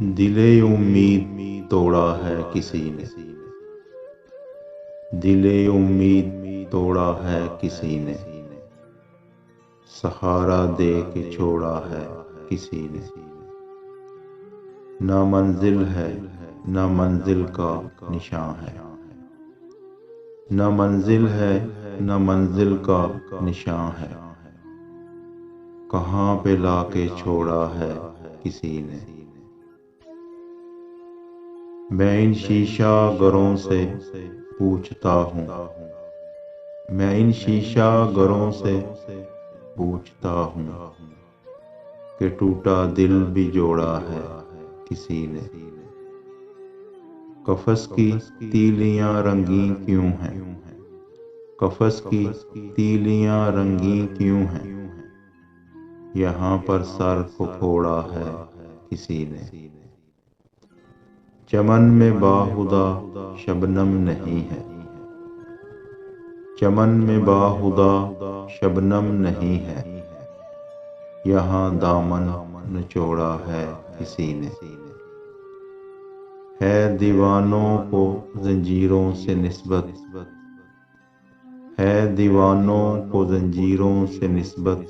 दिले उम्मीद तोड़ा है किसी ने, दिले उम्मीद तोड़ा है किसी ने, सहारा दे के छोड़ा है किसी ने। ना मंजिल है ना मंजिल का निशान है, ना मंजिल है ना मंजिल का निशान है, कहाँ पे लाके छोड़ा है किसी ने। मैं इन शीशा घरों से पूछता हूँ, मैं इन शीशा घरों से पूछता हूँ कि टूटा दिल भी जोड़ा है किसी ने। कफस की तीलियां रंगीन क्यों हैं, कफस की तीलियां रंगीन क्यों हैं, यहाँ पर सर को फोड़ा है किसी ने। चमन में बाहुदा शबनम नहीं है, चमन में बाहुदा शबनम नहीं है, यहाँ दामन निचोड़ा है किसी ने। है दीवानों को जंजीरों से निस्बत, है दीवानों को जंजीरों से निस्बत,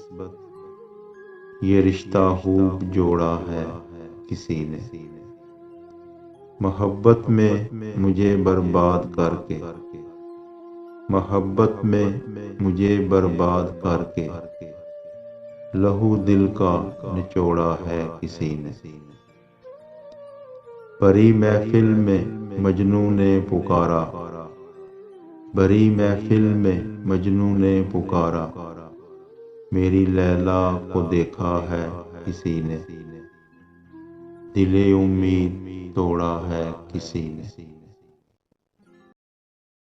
ये रिश्ता खूब जोड़ा है किसी ने। मोहब्बत में मुझे बर्बाद करके, मोहब्बत में मुझे बर्बाद करके, लहू दिल का निचोड़ा है किसी ने। भरी महफिल में मजनू ने पुकारा, भरी महफिल में मजनू ने पुकारा, मेरी लैला को देखा है किसी ने। दिले उम्मीद तोड़ा है किसी ने।